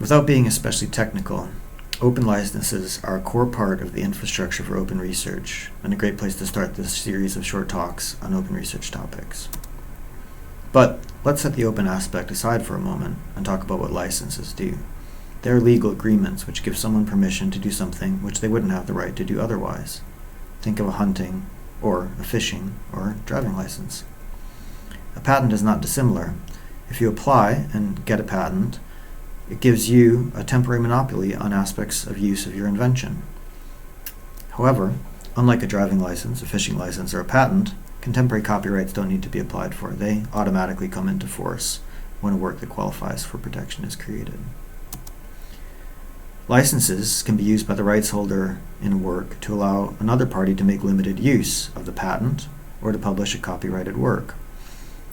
Without being especially technical, open licenses are a core part of the infrastructure for open research, and a great place to start this series of short talks on open research topics. But let's set the open aspect aside for a moment and talk about what licenses do. They are legal agreements which give someone permission to do something which they wouldn't have the right to do otherwise. Think of a hunting, or a fishing, or driving license. A patent is not dissimilar. If you apply and get a patent, it gives you a temporary monopoly on aspects of use of your invention. However, unlike a driving license, a fishing license, or a patent, contemporary copyrights don't need to be applied for. They automatically come into force when a work that qualifies for protection is created. Licenses can be used by the rights holder in a work to allow another party to make limited use of the patent or to publish a copyrighted work.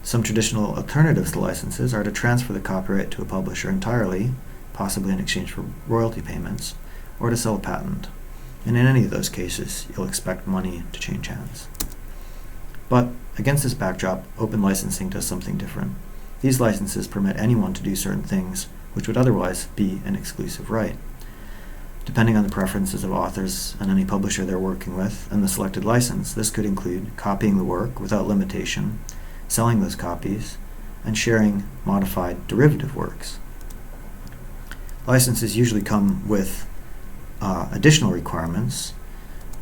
Some traditional alternatives to licenses are to transfer the copyright to a publisher entirely, possibly in exchange for royalty payments, or to sell a patent. And in any of those cases, you'll expect money to change hands. But against this backdrop, open licensing does something different. These licenses permit anyone to do certain things which would otherwise be an exclusive right. Depending on the preferences of authors and any publisher they're working with and the selected license, this could include copying the work without limitation, selling those copies, and sharing modified derivative works. Licenses usually come with additional requirements,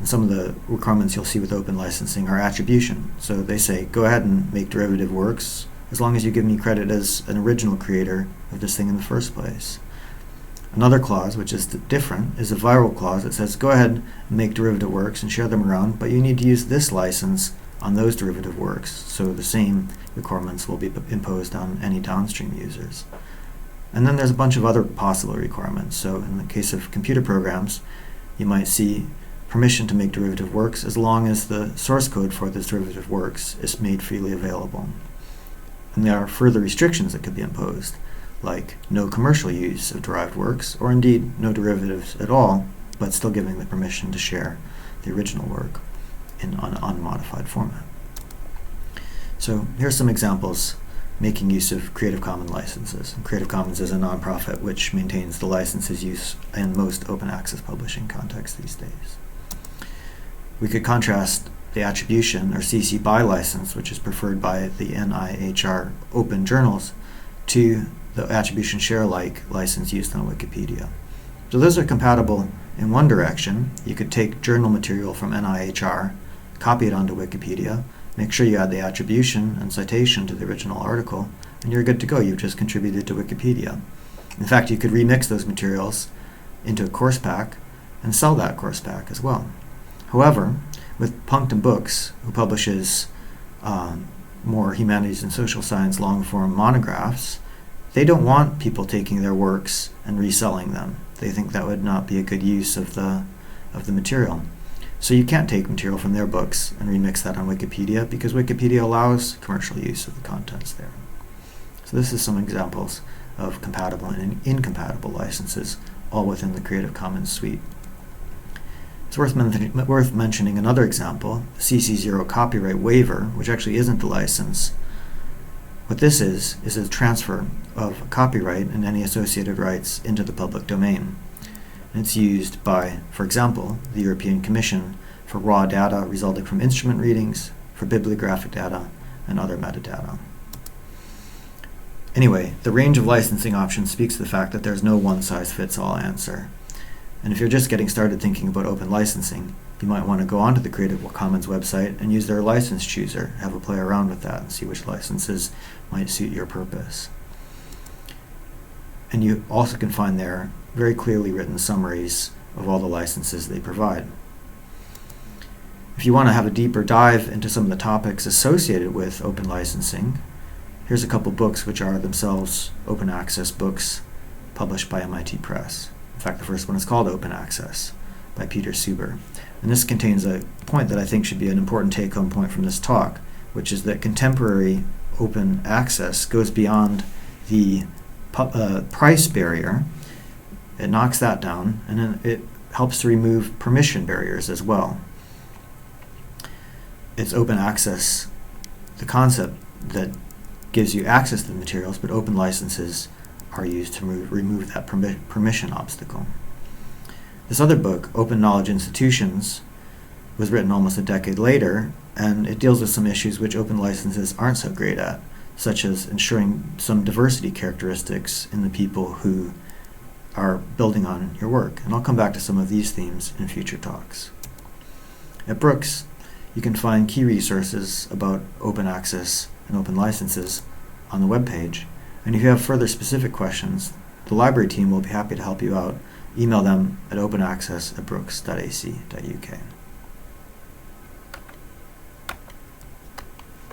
and some of the requirements you'll see with open licensing are attribution. So they say, go ahead and make derivative works as long as you give me credit as an original creator of this thing in the first place. Another clause, which is different, is a viral clause that says, go ahead and make derivative works and share them around, but you need to use this license on those derivative works, so the same requirements will be imposed on any downstream users. And then there's a bunch of other possible requirements. So in the case of computer programs, you might see permission to make derivative works as long as the source code for those derivative works is made freely available. And there are further restrictions that could be imposed, like no commercial use of derived works, or indeed no derivatives at all, but still giving the permission to share the original work in an unmodified format. So here's some examples making use of Creative Commons licenses. And Creative Commons is a nonprofit which maintains the licenses used in most open access publishing contexts these days. We could contrast the attribution or CC BY license, which is preferred by the NIHR open journals, to the attribution share-alike license used on Wikipedia. So those are compatible in one direction. You could take journal material from NIHR, copy it onto Wikipedia, make sure you add the attribution and citation to the original article, and you're good to go. You've just contributed to Wikipedia. In fact, you could remix those materials into a course pack and sell that course pack as well. However, with Punctum Books, who publishes more humanities and social science long-form monographs, they don't want people taking their works and reselling them. They think that would not be a good use of the material. So you can't take material from their books and remix that on Wikipedia because Wikipedia allows commercial use of the contents there. So this is some examples of compatible and incompatible licenses, all within the Creative Commons suite. It's worth mentioning another example, CC0 copyright waiver, which actually isn't the license. What this is a transfer of copyright and any associated rights into the public domain. And it's used by, for example, the European Commission for raw data resulting from instrument readings, for bibliographic data, and other metadata. Anyway, the range of licensing options speaks to the fact that there's no one-size-fits-all answer. And if you're just getting started thinking about open licensing, you might want to go onto the Creative Commons website and use their license chooser, have a play around with that and see which licenses might suit your purpose. And you also can find there very clearly written summaries of all the licenses they provide. If you want to have a deeper dive into some of the topics associated with open licensing, here's a couple books which are themselves open access books published by MIT Press. In fact, the first one is called Open Access by Peter Suber. And this contains a point that I think should be an important take-home point from this talk, which is that contemporary open access goes beyond the price barrier. It knocks that down, and then it helps to remove permission barriers as well. It's open access, the concept that gives you access to the materials, but open licenses are used to remove that permission obstacle. This other book, Open Knowledge Institutions, was written almost a decade later, and it deals with some issues which open licenses aren't so great at, such as ensuring some diversity characteristics in the people who are building on your work. And I'll come back to some of these themes in future talks. At Brooks, you can find key resources about open access and open licenses on the webpage. And if you have further specific questions, the library team will be happy to help you out. Email them at openaccess@brooks.ac.uk.